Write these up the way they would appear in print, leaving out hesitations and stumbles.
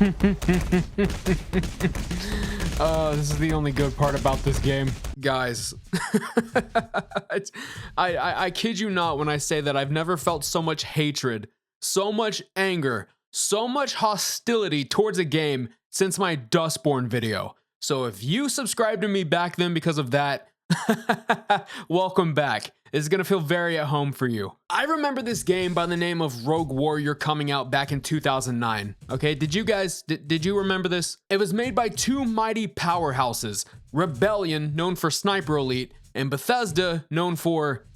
This is the only good part about this game. Guys, I kid you not when I say that I've never felt so much hatred, so much anger, so much hostility towards a game since my Dustborn video. So if you subscribed to me back then because of that, welcome back. It's gonna feel very at home for you. I remember this game by the name of Rogue Warrior coming out back in 2009. Okay, did you guys, did you remember this? It was made by two mighty powerhouses, Rebellion, known for Sniper Elite, and Bethesda, known for,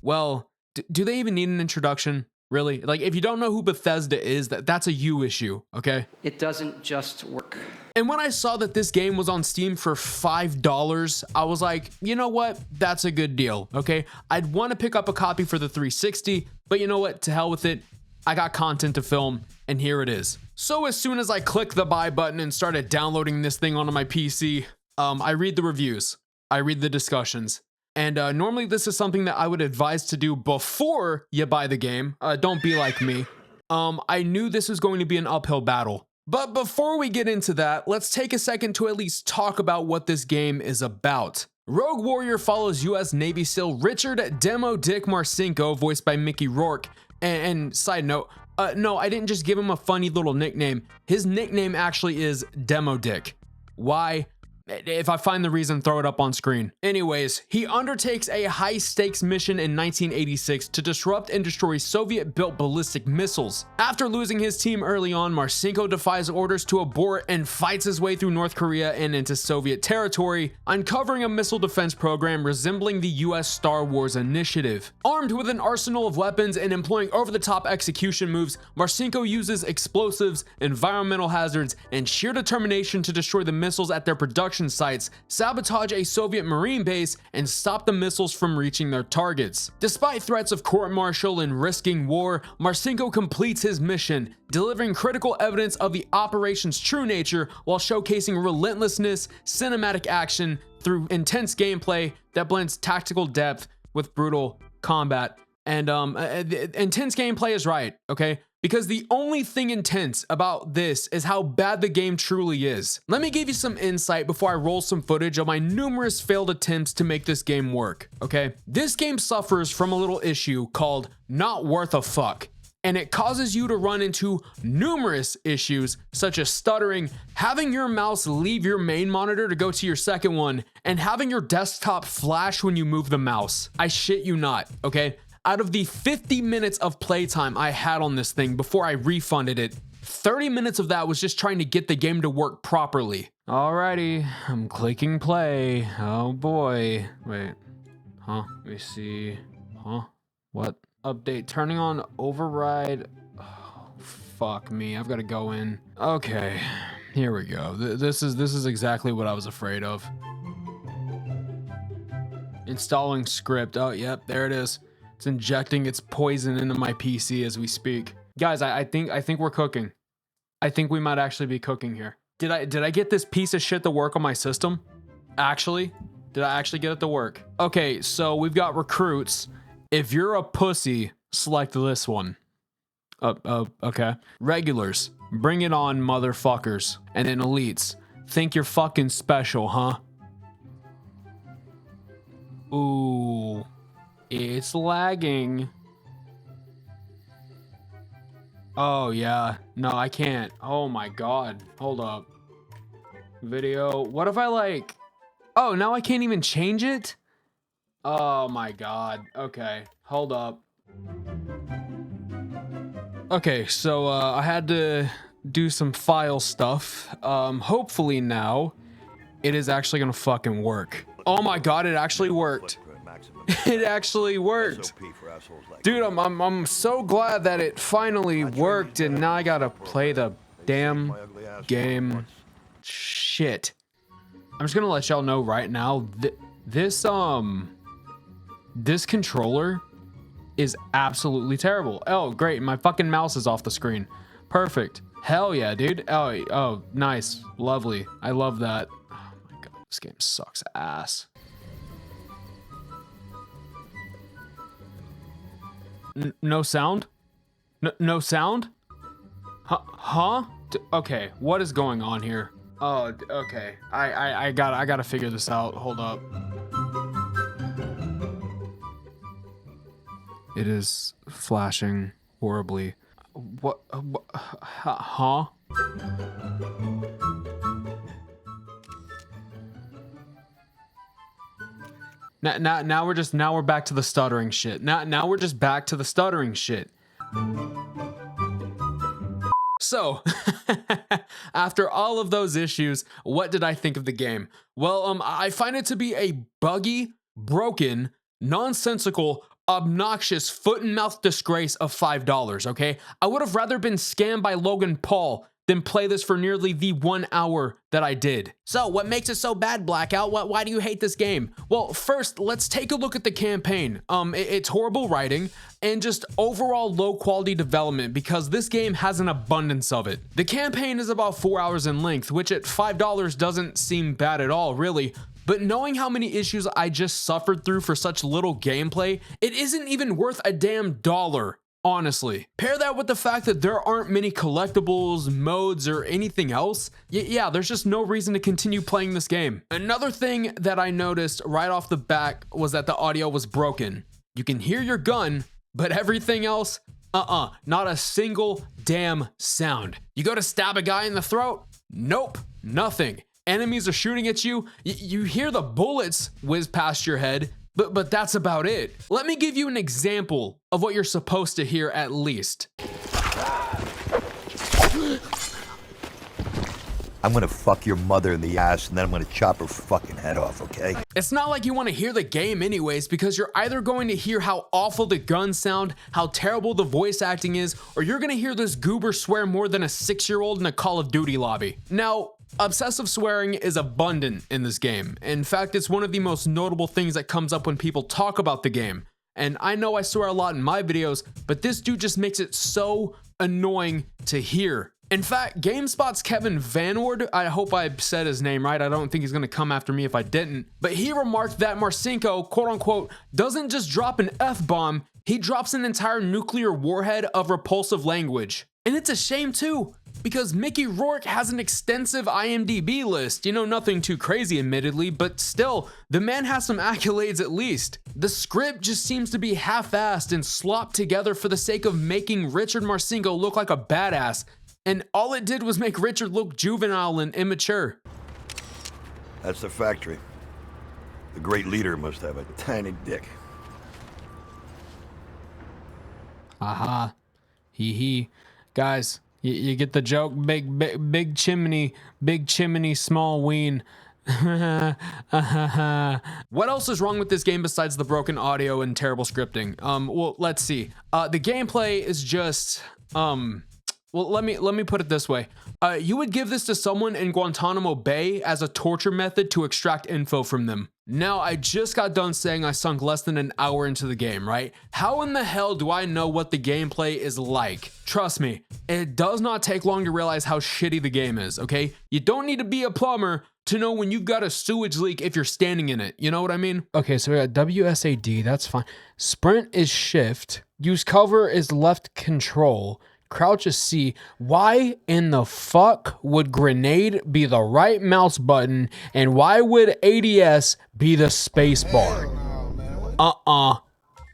well, do they even need an introduction? Really? Like, if you don't know who Bethesda is, that's a you issue, okay? It doesn't just work. And when I saw that this game was on Steam for $5, I was like, you know what? That's a good deal, okay? I'd want to pick up a copy for the 360, but you know what? To hell with it. I got content to film, and here it is. So as soon as I clicked the buy button and started downloading this thing onto my PC, I read the reviews, I read the discussions, and normally this is something that I would advise to do before you buy the game. Don't be like me. I knew this was going to be an uphill battle. But before we get into that, let's take a second to at least talk about what this game is about. Rogue Warrior follows US Navy SEAL Richard Demo Dick Marcinko, voiced by Mickey Rourke. And side note, no, I didn't just give him a funny little nickname. His nickname actually is Demo Dick. Why? If I find the reason, throw it up on screen. Anyways, he undertakes a high-stakes mission in 1986 to disrupt and destroy Soviet-built ballistic missiles. After losing his team early on, Marcinko defies orders to abort and fights his way through North Korea and into Soviet territory, uncovering a missile defense program resembling the US Star Wars initiative. Armed with an arsenal of weapons and employing over-the-top execution moves, Marcinko uses explosives, environmental hazards, and sheer determination to destroy the missiles at their production sites, sabotage a Soviet Marine base, and stop the missiles from reaching their targets. Despite threats of court-martial and risking war, Marcinko completes his mission, delivering critical evidence of the operation's true nature while showcasing relentlessness, cinematic action through intense gameplay that blends tactical depth with brutal combat. And intense gameplay is right, okay? Because the only thing intense about this is how bad the game truly is. Let me give you some insight before I roll some footage of my numerous failed attempts to make this game work, okay? This game suffers from a little issue called not worth a fuck, and it causes you to run into numerous issues such as stuttering, having your mouse leave your main monitor to go to your second one, and having your desktop flash when you move the mouse. I shit you not, okay? Out of the 50 minutes of playtime I had on this thing before I refunded it, 30 minutes of that was just trying to get the game to work properly. Alrighty, I'm clicking play. Oh boy. Wait. Huh? Let me see. Huh? What? Update. Turning on override. Oh, fuck me. I've got to go in. Okay. Here we go. This is exactly what I was afraid of. Installing script. Oh, yep. There it is. It's injecting its poison into my PC as we speak. Guys, I think we're cooking. I think we might actually be cooking here. Did I get this piece of shit to work on my system? Actually? Did I actually get it to work? Okay, so we've got recruits. If you're a pussy, select this one. Okay. Regulars. Bring it on, motherfuckers. And then elites. Think you're fucking special, huh? Ooh. It's lagging. Oh, yeah. No, I can't. Oh, my God. Hold up. Video. What if I like... Oh, now I can't even change it? Oh, my God. Okay. Hold up. Okay, so I had to do some file stuff. Hopefully now it is actually gonna fucking work. Oh my God, it actually worked. It actually worked. Dude, I'm so glad that it finally worked, and now I gotta play the damn game. Shit. I'm just gonna let y'all know right now, this controller is absolutely terrible. Oh, great, my fucking mouse is off the screen. Perfect. Hell yeah, dude. Oh, nice. Lovely. I love that. Oh my God, this game sucks ass. No sound? No sound? Huh? Okay, what is going on here? Oh, okay. I gotta figure this out. Hold up. It is flashing horribly. What huh? Now we're back to the stuttering shit. Now we're just back to the stuttering shit. So, after all of those issues, what did I think of the game? Well, I find it to be a buggy, broken, nonsensical, obnoxious foot and mouth disgrace of $5, okay? I would have rather been scammed by Logan Paul than play this for nearly the 1 hour that I did. So what makes it so bad, Blackout? Why do you hate this game? Well, first, let's take a look at the campaign. It's horrible writing and just overall low quality development because this game has an abundance of it. The campaign is about 4 hours in length, which at $5 doesn't seem bad at all, really. But knowing how many issues I just suffered through for such little gameplay, it isn't even worth a damn dollar. Honestly, pair that with the fact that there aren't many collectibles, modes, or anything else. Yeah, there's just no reason to continue playing this game. Another thing that I noticed right off the bat was that the audio was broken. You can hear your gun, but everything else, not a single damn sound. You go to stab a guy in the throat? Nope, nothing. Enemies are shooting at you. You hear the bullets whiz past your head, but that's about it. Let me give you an example of what you're supposed to hear at least. I'm gonna fuck your mother in the ass and then I'm gonna chop her fucking head off, okay? It's not like you want to hear the game anyways, because you're either going to hear how awful the guns sound, how terrible the voice acting is, or you're gonna hear this goober swear more than a 6-year-old in a Call of Duty lobby. Now, obsessive swearing is abundant in this game. In fact, it's one of the most notable things that comes up when people talk about the game. And I know I swear a lot in my videos, but this dude just makes it so annoying to hear. In fact, GameSpot's Kevin Vanward, I hope I said his name right, I don't think he's gonna come after me if I didn't, but he remarked that Marcinko, quote unquote, doesn't just drop an F-bomb, he drops an entire nuclear warhead of repulsive language. And it's a shame too, because Mickey Rourke has an extensive IMDb list. You know, nothing too crazy admittedly, but still, the man has some accolades at least. The script just seems to be half-assed and slopped together for the sake of making Richard Marcinko look like a badass, and all it did was make Richard look juvenile and immature. That's the factory. The great leader must have a tiny dick. Aha. Hee. Guys, you get the joke? Big chimney, small ween. What else is wrong with this game besides the broken audio and terrible scripting? Well, let's see. The gameplay is just, well, let me put it this way. You would give this to someone in Guantanamo Bay as a torture method to extract info from them. Now, I just got done saying I sunk less than an hour into the game, right? How in the hell do I know what the gameplay is like? Trust me, it does not take long to realize how shitty the game is, okay? You don't need to be a plumber to know when you've got a sewage leak if you're standing in it. You know what I mean? Okay, so we got WSAD, that's fine. Sprint is shift. Use cover is left control. Crouch is C. Why in the fuck would grenade be the right mouse button and why would ADS be the space bar?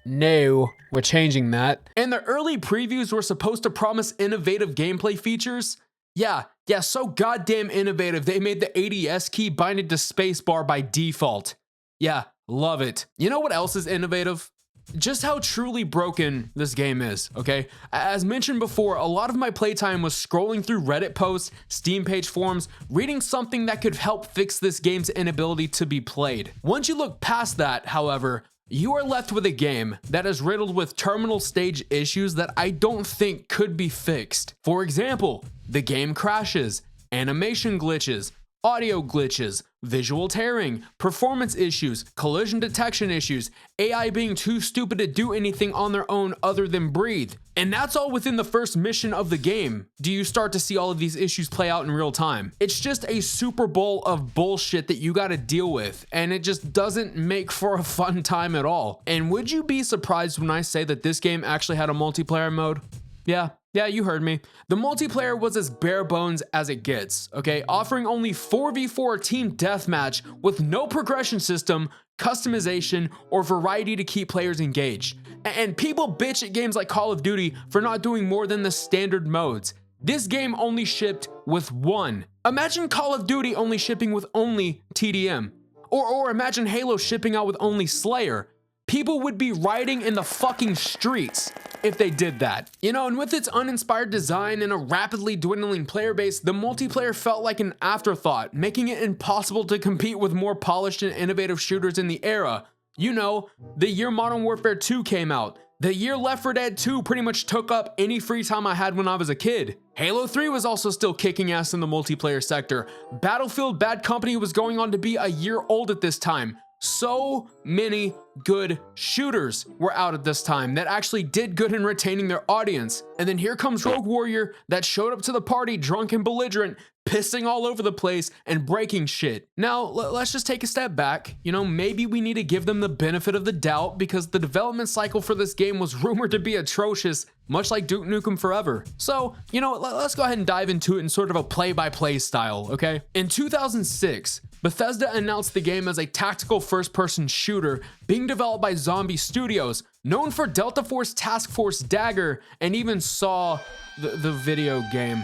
No, we're changing that. And the early previews were supposed to promise innovative gameplay features. Yeah, so goddamn innovative they made the ADS key binded to spacebar by default. Yeah, love it. You know what else is innovative? Just how truly broken this game is, okay? As mentioned before, a lot of my playtime was scrolling through Reddit posts, Steam page forums, reading something that could help fix this game's inability to be played. Once you look past that, however, you are left with a game that is riddled with terminal stage issues that I don't think could be fixed. For example, the game crashes, animation glitches, audio glitches, visual tearing, performance issues, collision detection issues, AI being too stupid to do anything on their own other than breathe. And that's all within the first mission of the game. Do you start to see all of these issues play out in real time? It's just a Super Bowl of bullshit that you gotta deal with, and it just doesn't make for a fun time at all. And would you be surprised when I say that this game actually had a multiplayer mode? Yeah, Yeah, you heard me. The multiplayer was as bare bones as it gets, okay? Offering only 4v4 team deathmatch with no progression system, customization, or variety to keep players engaged. And people bitch at games like Call of Duty for not doing more than the standard modes. This game only shipped with one. Imagine Call of Duty only shipping with only TDM. Or imagine Halo shipping out with only Slayer. People would be rioting in the fucking streets if they did that. You know, and with its uninspired design and a rapidly dwindling player base, the multiplayer felt like an afterthought, making it impossible to compete with more polished and innovative shooters in the era. You know, the year Modern Warfare 2 came out. The year Left 4 Dead 2 pretty much took up any free time I had when I was a kid. Halo 3 was also still kicking ass in the multiplayer sector. Battlefield Bad Company was going on to be a year old at this time. So many good shooters were out at this time that actually did good in retaining their audience. And then here comes Rogue Warrior that showed up to the party drunk and belligerent, pissing all over the place and breaking shit. Now, let's just take a step back. You know, maybe we need to give them the benefit of the doubt because the development cycle for this game was rumored to be atrocious, much like Duke Nukem Forever. So, you know, let's go ahead and dive into it in sort of a play-by-play style, okay? In 2006, Bethesda announced the game as a tactical first-person shooter being developed by Zombie Studios, known for Delta Force Task Force Dagger, and even Saw, the video game.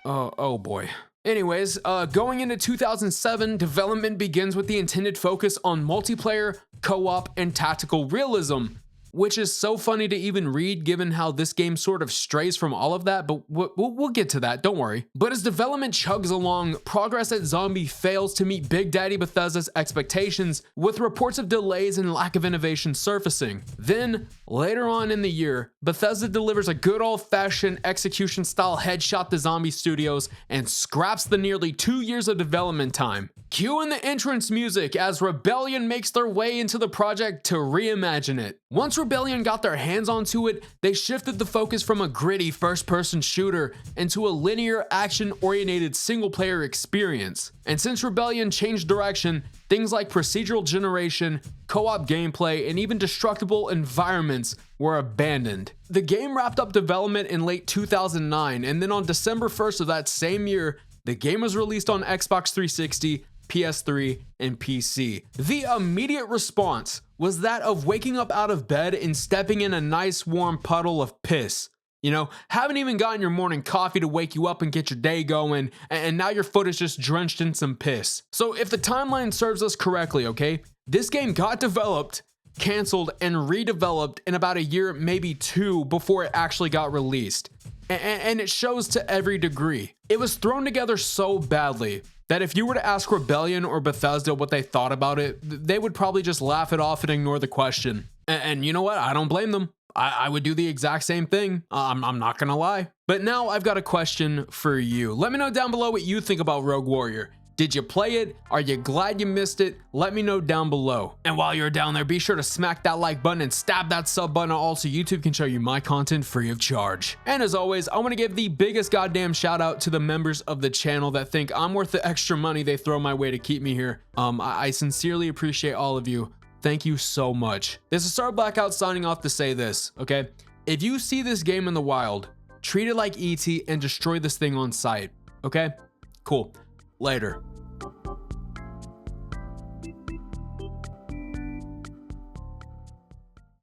Oh boy. Anyways, going into 2007, development begins with the intended focus on multiplayer, co-op, and tactical realism, which is so funny to even read given how this game sort of strays from all of that, but we'll get to that, don't worry. But as development chugs along, progress at Zombie fails to meet Big Daddy Bethesda's expectations, with reports of delays and lack of innovation surfacing. Then, later on in the year, Bethesda delivers a good old-fashioned execution-style headshot to Zombie Studios and scraps the nearly 2 years of development time. Cue in the entrance music as Rebellion makes their way into the project to reimagine it. Once Rebellion got their hands onto it, they shifted the focus from a gritty first-person shooter into a linear, action-oriented single-player experience. And since Rebellion changed direction, things like procedural generation, co-op gameplay, and even destructible environments were abandoned. The game wrapped up development in late 2009, and then on December 1st of that same year, the game was released on Xbox 360, PS3, and PC. The immediate response was that of waking up out of bed and stepping in a nice warm puddle of piss. You know, haven't even gotten your morning coffee to wake you up and get your day going, and now your foot is just drenched in some piss. So if the timeline serves us correctly, okay, this game got developed, canceled, and redeveloped in about a year, maybe two, before it actually got released. And it shows to every degree. It was thrown together so badly that if you were to ask Rebellion or Bethesda what they thought about it, they would probably just laugh it off and ignore the question. And you know what? I don't blame them. I would do the exact same thing. I'm not gonna lie. But now I've got a question for you. Let me know down below what you think about Rogue Warrior. Did you play it? Are you glad you missed it? Let me know down below. And while you're down there, be sure to smack that like button and stab that sub button also YouTube can show you my content free of charge. And as always, I want to give the biggest goddamn shout out to the members of the channel that think I'm worth the extra money they throw my way to keep me here. I sincerely appreciate all of you. Thank you so much. This is Star Blackout signing off to say this, okay? If you see this game in the wild, treat it like ET and destroy this thing on sight, okay? Cool. Later.